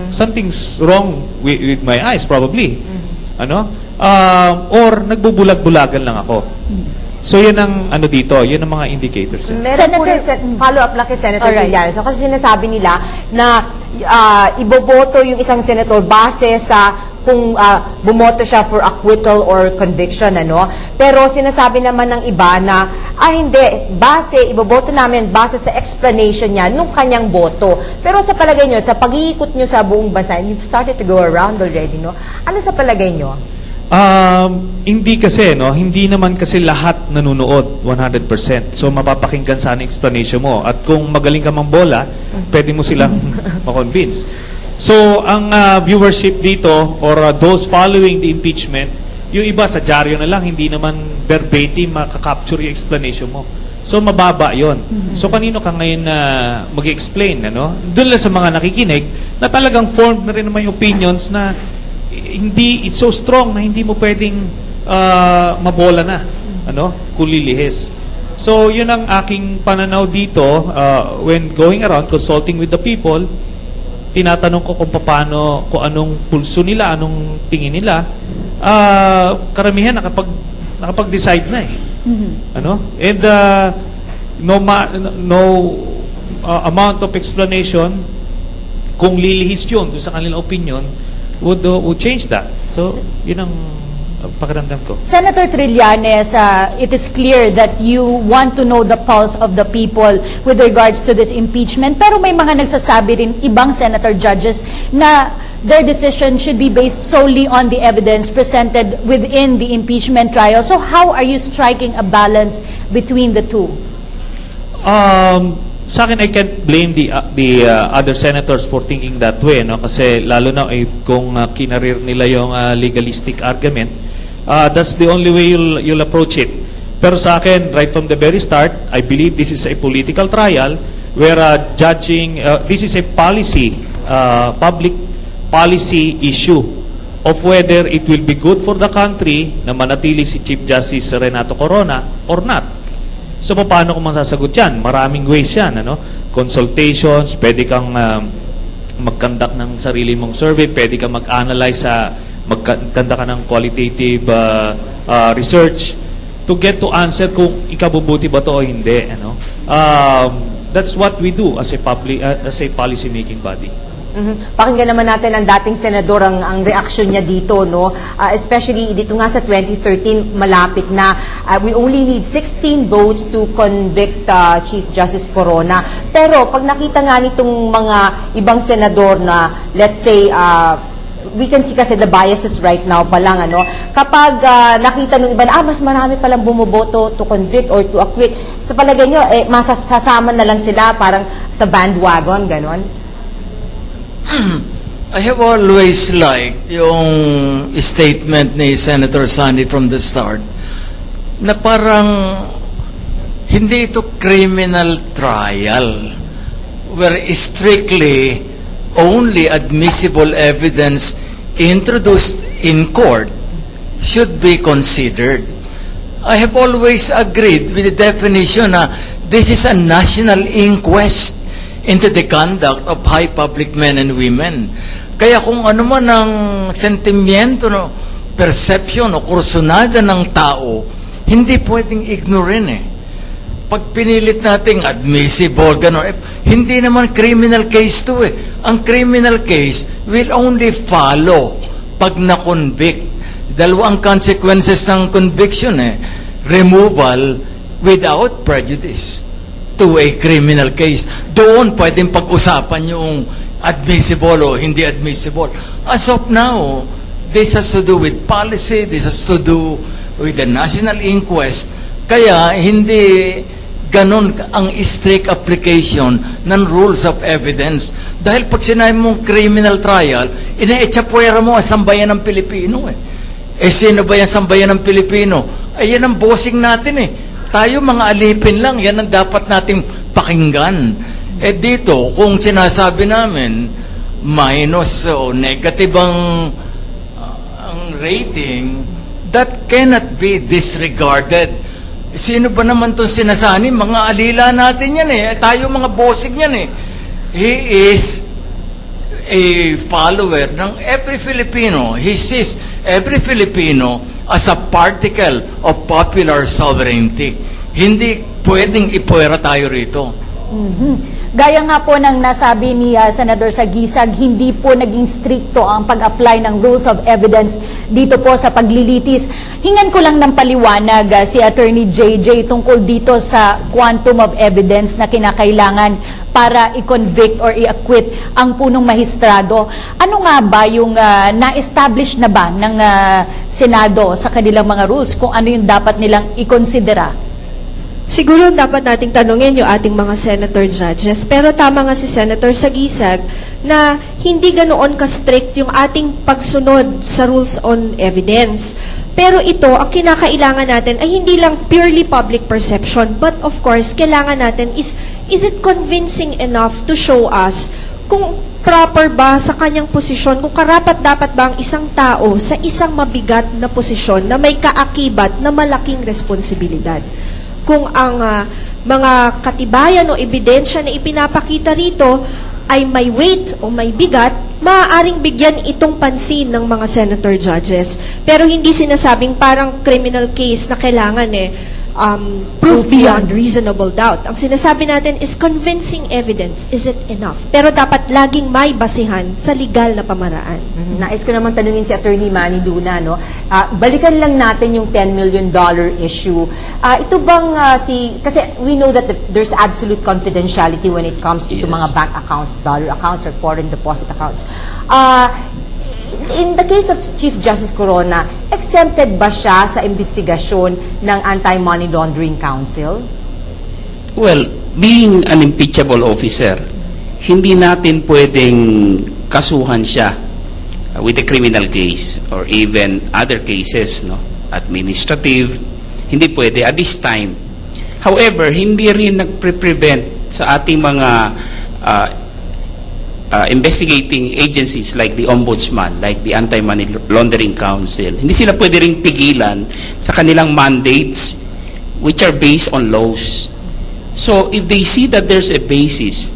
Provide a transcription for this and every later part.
Something's wrong with my eyes, probably. Ano? Or nagbubulag-bulagan lang ako. So, yun ang ano dito, yun ang mga indicators dyan. Meron po rin follow-up lang kay Senator Trillanes. So, kasi sinasabi nila na iboboto yung isang senator base sa kung bumoto siya for acquittal or conviction, ano. Pero sinasabi naman ng iba na, hindi, iboboto namin base sa explanation niya nung kanyang boto. Pero sa palagay nyo, sa pag-iikot nyo sa buong bansa, and you've started to go around already, no? Ano sa palagay nyo? Hindi kasi, no? Hindi naman kasi lahat nanonood 100%. So, mapapakinggan sana explanation mo. At kung magaling ka mang bola, pwede mo silang makonvince. So, ang viewership dito, or those following the impeachment, yung iba sa dyaryo na lang, hindi naman verbatim makakapture yung explanation mo. So, mababa yon. So, kanino ka ngayon na mag-explain, ano? Doon lang sa mga nakikinig, na talagang formed na rin naman yung opinions na it's so strong na hindi mo pwedeng mabola na, ano, kung lilihis. So, yun ang aking pananaw dito when going around consulting with the people. Tinatanong ko kung paano, kung anong pulso nila, anong tingin nila. Karamihan nakapag-decide na eh. Ano? And no amount of explanation, kung lilihis yun doon sa kanilang opinion, would change that. So, yun ang pakiramdam ko. Senator Trillanes, it is clear that you want to know the pulse of the people with regards to this impeachment. Pero may mga nagsasabi rin, ibang senator judges, na their decision should be based solely on the evidence presented within the impeachment trial. So how are you striking a balance between the two? Sa akin, I can't blame the other senators for thinking that way, no? Kasi lalo na kung kinarir nila yung legalistic argument, that's the only way you'll approach it. Pero sa akin, right from the very start, I believe this is a political trial where judging, this is a policy, public policy issue of whether it will be good for the country na manatili si Chief Justice Renato Corona or not. So, paano ko masasagot yan? Maraming ways yan, ano? Consultations, pwede kang mag-conduct ng sarili mong survey, pwede kang mag-analyze mag-conduct ka ng qualitative research to get to answer kung ikabubuti ba to o hindi, ano? That's what we do as a policy-making body. Pakinggan naman natin ang dating senador ang reaksyon niya dito, no? Especially dito nga sa 2013, malapit na we only need 16 votes to convict Chief Justice Corona. Pero pag nakita nga nitong mga ibang senador na, let's say, we can see kasi the biases right now pa lang, ano? Kapag nakita nung iba na, mas marami palang bumoboto to convict or to acquit, sa palagay nyo, masasama na lang sila parang sa bandwagon, ganon? I have always liked yung statement ni Senator Sani from the start na parang hindi ito criminal trial where strictly only admissible evidence introduced in court should be considered. I have always agreed with the definition na this is a national inquest into the conduct of high public men and women. Kaya kung ano man ang sentimiento, no, perception o kursunada ng tao, hindi pwedeng ignorin eh. Pag pinilit nating admissible, gano'n, hindi naman criminal case to eh. Ang criminal case will only follow pag na-convict. Dalawa ang consequences ng conviction eh. Removal without prejudice to a criminal case. Doon pwedeng pag-usapan yung admissible o hindi admissible. As of now, this has to do with policy, this has to do with the national inquest. Kaya hindi ganon ang strict application ng rules of evidence. Dahil pag sinabi mong criminal trial, ina-echapuera mo ang sambayan ng Pilipino eh. Sino ba yung sambayan ng Pilipino? Yan ang bossing natin eh. Tayo mga alipin lang, yan ang dapat nating pakinggan. Dito, kung sinasabi namin, minus o negative ang rating, that cannot be disregarded. Sino ba naman itong sinasani? Mga alila natin yan eh. Tayo mga bossing yan eh. He is a follower ng every Filipino. He sees every Filipino as a particle of popular sovereignty. Hindi pwedeng ipuwera tayo rito. Gaya nga po ng nasabi ni Senador Sagisag, hindi po naging stricto ang pag-apply ng rules of evidence dito po sa paglilitis. Hingan ko lang ng paliwanag si Attorney JJ tungkol dito sa quantum of evidence na kinakailangan para i-convict or i-acquit ang punong mahistrado. Ano nga ba yung na-establish na ba ng Senado sa kanilang mga rules kung ano yung dapat nilang i-considera? Siguro dapat nating tanungin yung ating mga senator judges. Pero tama nga si Senator Sagisag na hindi ganoon ka-strict yung ating pagsunod sa rules on evidence. Pero ito, ang kinakailangan natin ay hindi lang purely public perception, but of course, kailangan natin is it convincing enough to show us kung proper ba sa kanyang posisyon, kung karapat-dapat ba ang isang tao sa isang mabigat na posisyon na may kaakibat na malaking responsibilidad. Kung ang mga katibayan o ebidensya na ipinapakita rito ay may weight o may bigat, maaaring bigyan itong pansin ng mga senator judges. Pero hindi sinasabing parang criminal case na kailangan proof beyond reasonable doubt. Ang sinasabi natin is convincing evidence. Is it enough? Pero dapat laging may basihan sa legal na pamaraan. Nais ko naman tanungin si Attorney Manny Luna, no? Balikan lang natin yung $10 million issue. Ito bang kasi we know that there's absolute confidentiality when it comes to mga bank accounts, dollar accounts or foreign deposit accounts. In the case of Chief Justice Corona, exempted ba siya sa investigasyon ng Anti-Money Laundering Council? Well, being an impeachable officer, hindi natin pwedeng kasuhan siya with a criminal case or even other cases, no, administrative. Hindi pwede at this time. However, hindi rin nagpre-prevent sa ating mga investigating agencies like the Ombudsman, like the Anti-Money Laundering Council. Hindi sila pwede ring pigilan sa kanilang mandates which are based on laws. So, if they see that there's a basis,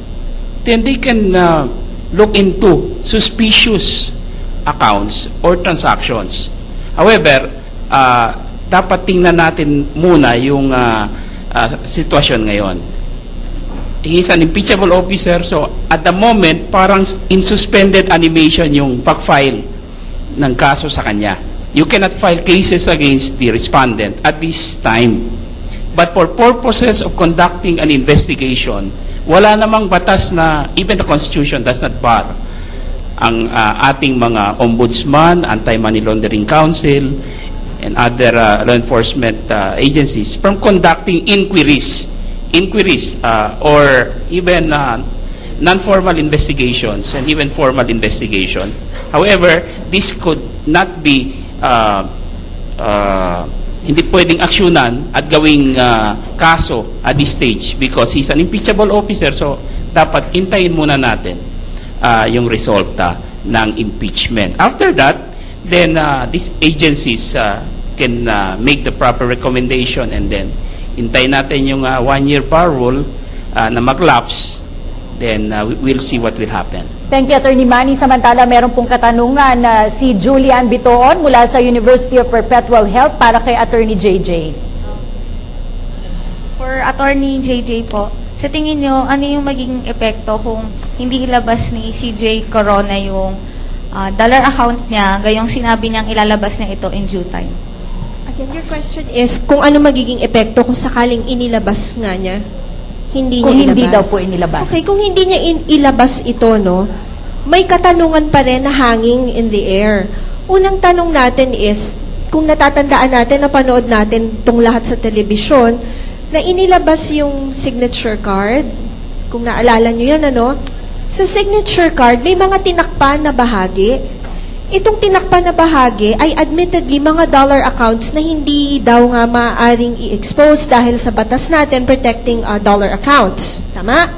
then they can look into suspicious accounts or transactions. However, dapat tingnan natin muna yung sitwasyon ngayon. He's an impeachable officer, so at the moment, parang in suspended animation yung pag-file ng kaso sa kanya. You cannot file cases against the respondent at this time. But for purposes of conducting an investigation, wala namang batas na, even the Constitution does not bar ang ating mga ombudsman, Anti-Money Laundering Council, and other law enforcement agencies from conducting inquiries or even non-formal investigations and even formal investigation. However, this could not be hindi pwedeng aksyonan at gawing kaso at this stage because he's an impeachable officer, so dapat intayin muna natin yung resulta ng impeachment. After that, then these agencies can make the proper recommendation and then hintayin natin yung 1-year parole na mag-lapse, then we'll see what will happen. Thank you, Attorney Manny. Samantala, meron pong katanungan na si Julian Bitoon mula sa University of Perpetual Health para kay Attorney JJ. For Attorney JJ po, sa tingin nyo, ano yung magiging epekto kung hindi ilabas ni CJ Corona yung dollar account niya, gayong sinabi niyang ilalabas niya ito in due time? Again, your question is kung ano magiging epekto kung sakaling inilabas nga niya, hindi Kung niya hindi ilabas. daw po inilabas. Okay, kung hindi niya ilabas ito, no, may katanungan pa rin na hanging in the air. Unang tanong natin is, kung natatandaan natin, napanood natin itong lahat sa telebisyon, na inilabas yung signature card, kung naalala nyo yan, ano, sa signature card, may mga tinakpan na bahagi. Itong tinakpan na bahagi ay admittedly mga dollar accounts na hindi daw nga maaaring i-expose dahil sa batas natin protecting dollar accounts. Tama?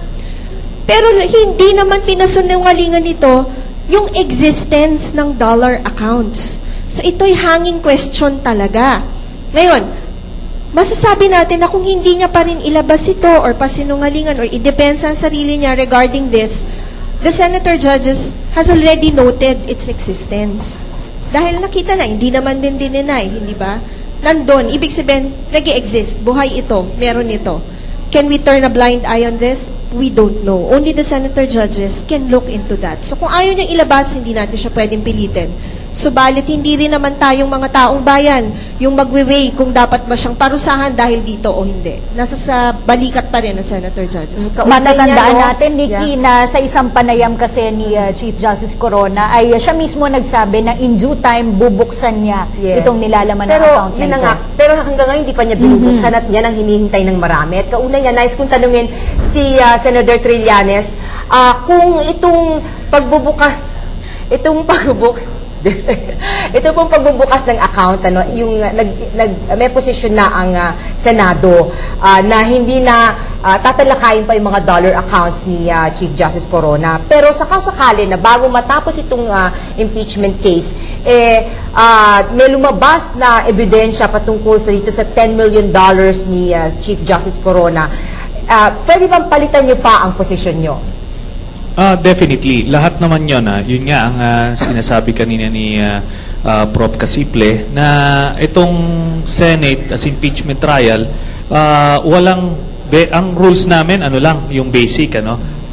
Pero hindi naman pinasunungalingan nito yung existence ng dollar accounts. So ito'y hanging question talaga. Ngayon, masasabi natin na kung hindi niya pa rin ilabas ito or pasinungalingan or idepensa ang sarili niya regarding this, the senator judges has already noted its existence. Dahil nakita na, hindi naman din dininay, hindi ba? Nandun, ibig sabihin, nag-exist, buhay ito, meron ito. Can we turn a blind eye on this? We don't know. Only the senator judges can look into that. So kung ayaw niya ilabas, hindi natin siya pwedeng pilitin. Subalit, hindi rin naman tayong mga taong bayan yung magwe-weigh kung dapat ba siyang parusahan dahil dito o hindi. Nasa sa balikat pa rin ng senator judges. Matatandaan natin, Nikki, na sa isang panayam kasi ni Chief Justice Corona ay siya mismo nagsabi na in due time bubuksan niya itong nilalaman ng account. Yun na nga. Pero hanggang ngayon, hindi pa niya binubuksan at yan ang hinihintay ng marami. At kauna niya, nais kong tanungin si Senator Trillanes, kung itong ito pong pagbubukas ng account, yung may posisyon na ang Senado na hindi na tatalakayin pa yung mga dollar accounts ni Chief Justice Corona. Pero sakasakali na bago matapos itong impeachment case, may lumabas na ebidensya patungkol dito sa $10 million ni Chief Justice Corona. Pwede bang palitan niyo pa ang posisyon niyo? Definitely. Lahat naman yun. Yun nga ang sinasabi kanina ni Prof. Casiple na itong Senate as impeachment trial, ang rules namin, yung basic,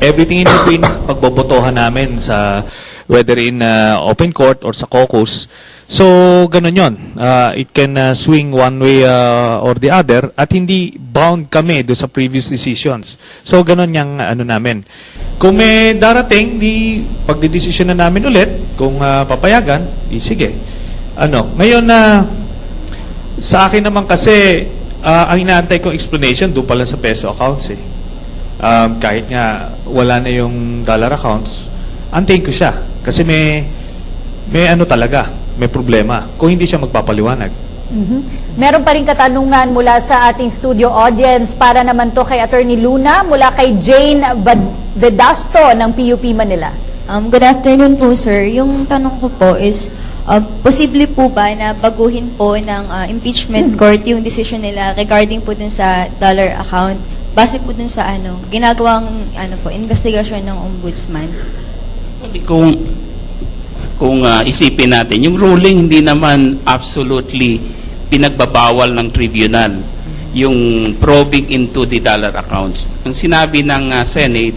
everything in between, pagbobotohan namin sa whether in open court or sa caucus. So, ganun yun. It can swing one way or the other at hindi bound kami do sa previous decisions. So, ganun yung namin. Kung may darating, pagdidesisyon na namin ulit, kung papayagan, sige. Ngayon sa akin naman kasi, ang inaantay kong explanation, doon pa lang sa peso accounts kahit nga wala na yung dollar accounts, antayin ko siya. Kasi may talaga, may problema. Kung hindi siya magpapaliwanag. Meron pa rin katanungan mula sa ating studio audience para naman to kay Attorney Luna mula kay Jane Vedasto ng PUP Manila. Good afternoon po, sir. Yung tanong ko po is, posible po ba na baguhin po ng impeachment court yung decision nila regarding po dun sa dollar account base po dun sa ginagawang investigasyon ng ombudsman? Kung isipin natin, yung ruling hindi naman absolutely pinagbabawal ng tribunal yung probing into the dollar accounts. Ang sinabi ng Senate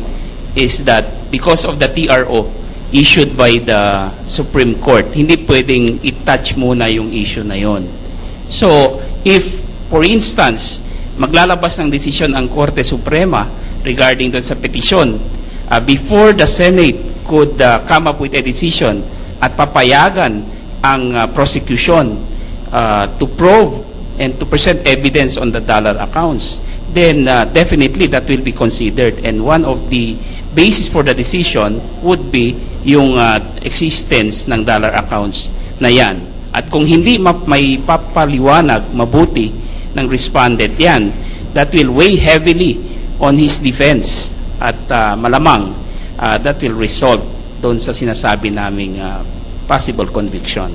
is that because of the TRO issued by the Supreme Court, hindi pwedeng i-touch muna yung issue na yon. So, if, for instance, maglalabas ng desisyon ang Korte Suprema regarding doon sa petisyon, before the Senate could come up with a decision at papayagan ang prosecution to prove and to present evidence on the dollar accounts, then definitely that will be considered. And one of the basis for the decision would be yung existence ng dollar accounts na yan. At kung hindi may papaliwanag mabuti ng respondent yan, that will weigh heavily on his defense at malamang that will result doon sa sinasabi naming possible conviction.